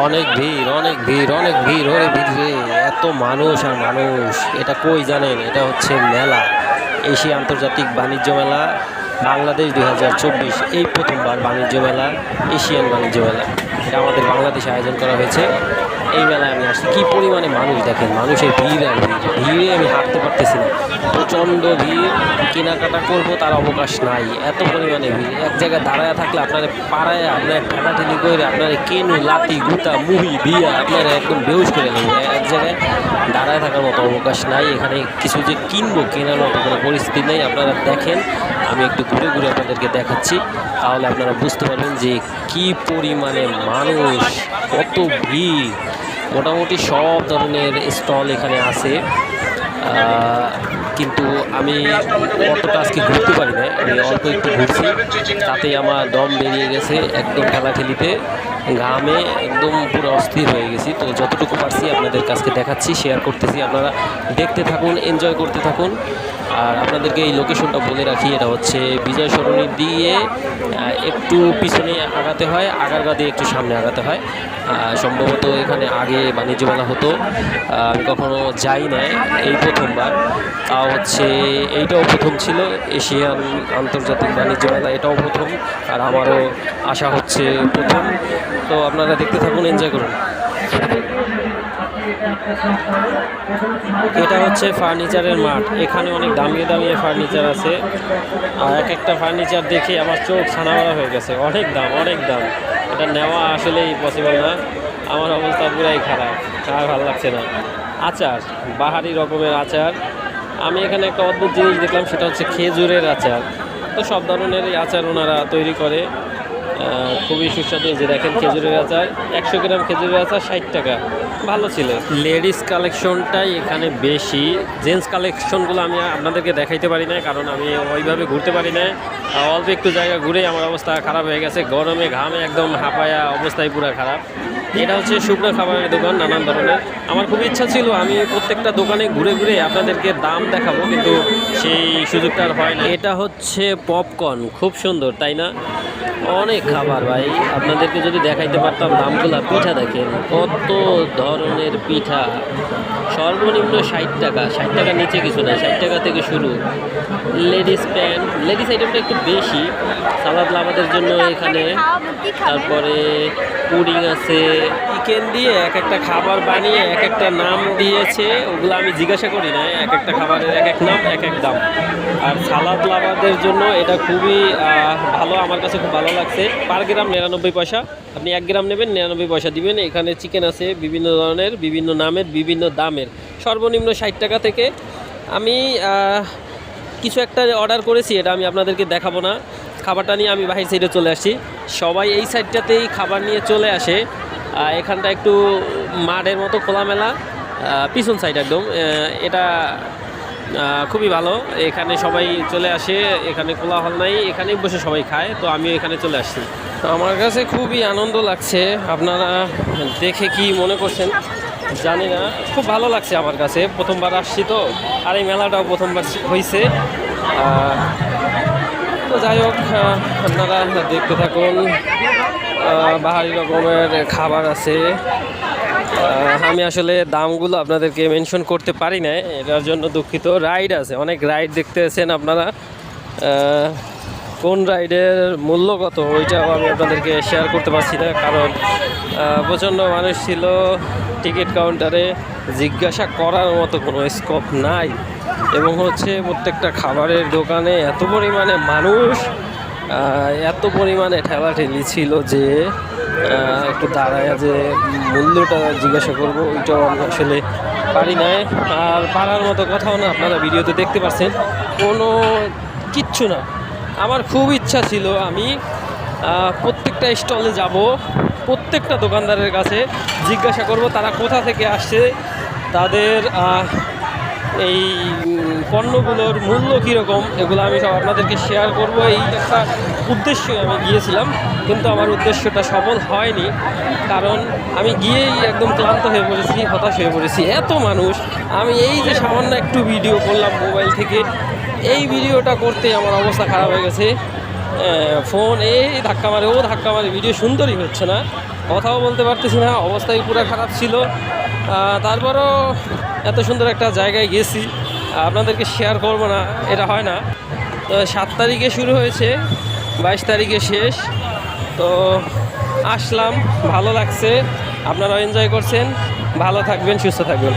অনেক ভিড়, অনেক ভিড়, অনেক ভিড়, অনেক ভিড় রে, এত মানুষ আর মানুষ। এটা কই জানেন? এটা হচ্ছে মেলা, এশিয়া আন্তর্জাতিক বাণিজ্য মেলা বাংলাদেশ 2024। এই প্রথমবার বাণিজ্য মেলা, এশিয়ান বাণিজ্য মেলা, এটা আমাদের বাংলাদেশে আয়োজন করা হয়েছে। এই মেলায় আমি আসছি, কী পরিমাণে মানুষ দেখেন, মানুষের ভিড় আর ভিড়, ভিড়ে আমি হাঁটতে পারতেছি না, প্রচণ্ড ভিড়। কেনাকাটা করব তার অবকাশ নাই, এত পরিমাণে ভিড়। এক জায়গায় দাঁড়ায় থাকলে আপনার পাড়ায় আপনার ঠেলাঠেলি করে আপনার কেনু লাতি গুতা মুহি দিয়া আপনার একদম বেহুশ করে নেবে। এক জায়গায় দাঁড়ায় থাকার মতো অবকাশ নাই। এখানে কিছু যে কিনবো, কেনার মতো কোনো পরিস্থিতি নেই। আপনারা দেখেন, আমি একটু ঘুরে ঘুরে আপনাদেরকে দেখাচ্ছি, তাহলে আপনারা বুঝতে পারবেন যে কি পরিমাণে মানুষ, কত ভিড়। মোটামুটি সব ধরনের স্টল এখানে আছে, কিন্তু আমি অতটা আজকে ঘুরতে পারি না, আমি অল্প একটু ঘুরছি, তাতেই আমার দম বেরিয়ে গেছে একদম ঠেলাঠেলিতে, ঘামে একদম পুরো অস্থির হয়ে গেছি। তো যতটুকু পারছি আপনাদের কাছে দেখাচ্ছি, শেয়ার করতেছি, আপনারা দেখতে থাকুন, এনজয় করতে থাকুন। আর আপনাদেরকে এই লোকেশনটা বলে রাখি, এটা হচ্ছে বিজয় সরণি দিয়ে একটু পিছনে আগাতে হয়, আগারগা দিয়ে একটু সামনে আগাতে হয়। সম্ভবত এখানে আগে বাণিজ্য মেলা হতো, আমি কখনো যাই না, এই প্রথমবার। তাও হচ্ছে এইটাও প্রথম ছিল, এশিয়ান আন্তর্জাতিক বাণিজ্য মেলা, এটাও প্রথম, আর আমারও আশা হচ্ছে প্রথম। তো আপনারা দেখতে থাকুন, এনজয় করুন। এটা হচ্ছে ফার্নিচারের মাঠ, এখানে অনেক দামি দামি ফার্নিচার আছে, আর এক একটা ফার্নিচার দেখে আমার চোখ ছানাবড়া হয়ে গেছে, অনেক দাম, অনেক দাম। এটা নেওয়া আসলেই পসিবল না, আমার অবস্থা পুরাই খারাপ, আর ভালো লাগছে না। আচার, বাহারি রকমের আচার। আমি এখানে একটা অদ্ভুত জিনিস দেখলাম, সেটা হচ্ছে খেজুরের আচার। তো সব ধরনের আচার ওনারা তৈরি করে, খুবই সুস্বাদু। যে দেখেন খেজুরের আচার, 100 গ্রাম খেজুরের আচার 60 টাকা, ভালো ছিল। লেডিস কালেকশনটাই এখানে বেশি, জেন্টস কালেকশনগুলো আমি আপনাদেরকে দেখাইতে পারি না, কারণ আমি ওইভাবে ঘুরতে পারি না। অল্প একটু জায়গা ঘুরে আমার অবস্থা খারাপ হয়ে গেছে, গরমে ঘামে একদম হাঁপায়া অবস্থায় পুরো খারাপ। এটা হচ্ছে শুকনো খাবারের দোকান, নানান ধরনের। আমার খুব ইচ্ছা ছিল আমি প্রত্যেকটা দোকানে ঘুরে ঘুরে আপনাদেরকে দাম দেখাবো, কিন্তু সেই সুযোগটা আর হয় না। এটা হচ্ছে পপকর্ন, খুব সুন্দর, তাই না? অনেক খাবার ভাই, আপনাদেরকে যদি দেখাইতে পারতাম দামগুলা। পিঠা দেখেন, কত ধরনের পিঠা, সর্বনিম্ন 60 টাকা, 60 টাকার নিচে কিছু না, 60 টাকা থেকে শুরু। লেডিস প্যান্ট, লেডিস আইটেমটা একটু বেশি, সালাদ লাভাদের জন্য এখানে। তারপরে পুডিং আছে, চিকেন দিয়ে এক একটা খাবার বানিয়ে এক একটা নাম দিয়েছে, ওগুলো আমি জিজ্ঞাসা করি না, এক একটা খাবারের এক এক নাম, এক এক দাম। আর সালাদ লাভারদের জন্য এটা খুবই ভালো, আমার কাছে খুব ভালো লাগছে। পার গ্রাম 99 পয়সা, আপনি 1 গ্রাম নেবেন 99 পয়সা দিবেন। এখানে চিকেন আছে বিভিন্ন ধরনের, বিভিন্ন নামের, বিভিন্ন দামের, সর্বনিম্ন 60 টাকা থেকে। আমি কিছু একটা অর্ডার করেছি, এটা আমি আপনাদেরকে দেখাবো না। খাবারটা নিয়ে আমি বাহির সাইডে চলে আসছি, সবাই এই সাইডটাতেই খাবার নিয়ে চলে আসে। এখানটা একটু মাঠের মতো খোলামেলা, পিছন সাইড একদম, এটা খুবই ভালো। এখানে সবাই চলে আসে, এখানে কোলাহল নাই, এখানেই বসে সবাই খায়। তো আমিও এখানে চলে আসছি, আমার কাছে খুবই আনন্দ লাগছে। আপনারা দেখে কি মনে করছেন জানি না, খুব ভালো লাগছে আমার কাছে, প্রথমবার আসছি তো, আর এই মেলাটাও প্রথমবার হয়েছে। তো যাই হোক, আপনারা দেখতে থাকুন, বাহারি রকমের খাবার আছে। আমি আসলে দামগুলো আপনাদেরকে মেনশন করতে পারি না, এটার জন্য দুঃখিত। রাইড আছে, অনেক রাইড দেখতে আছেন আপনারা, কোন রাইডের মূল্য কত ওইটাও আমি আপনাদেরকে শেয়ার করতে পারছি না, কারণ প্রচণ্ড মানুষ ছিল টিকিট কাউন্টারে, জিজ্ঞাসা করার মতো কোনো স্কোপ নাই। এবং হচ্ছে প্রত্যেকটা খাবারের দোকানে এত পরিমাণে মানুষ, এত পরিমাণে ঠেলাঠেলি ছিল যে একটু দাঁড়ায় যে মূল্যটা জিজ্ঞাসা করবো, ওইটাও আমি আসলে পারি না। আর পারার মতো কথাও না, আপনারা ভিডিওতে দেখতে পাচ্ছেন, কোনো কিচ্ছু না। আমার খুব ইচ্ছা ছিল আমি প্রত্যেকটা স্টলে যাব, প্রত্যেকটা দোকানদারের কাছে জিজ্ঞাসা করব তারা কোথা থেকে আসছে, তাদের এই পণ্যগুলোর মূল্য কীরকম এগুলো আমি সব আপনাদেরকে শেয়ার করব। এই একটা উদ্দেশ্যে আমি গিয়েছিলাম, কিন্তু আমার উদ্দেশ্যটা সফল হয়নি, কারণ আমি গিয়েই একদম ক্লান্ত হয়ে পড়েছি, হতাশ হয়ে পড়েছি। এত মানুষ, আমি এই যে সামান্য একটু ভিডিও করলাম মোবাইল থেকে, এই ভিডিওটা করতে আমার অবস্থা খারাপ হয়ে গেছে। ফোন এই ধাক্কা মারে ও ধাক্কা মারে, ভিডিও সুন্দরই হচ্ছে না, কথাও বলতে পারতেছি না, অবস্থাই পুরো খারাপ ছিল। তারপরও এত সুন্দর একটা জায়গায় গেছি, আপনাদেরকে শেয়ার করব না এটা হয় না। তো 7 তারিখে শুরু হয়েছে, 22 তারিখে শেষ। তো আসলাম, ভালো লাগছে, আপনারাও এনজয় করছেন। ভালো থাকবেন, সুস্থ থাকবেন।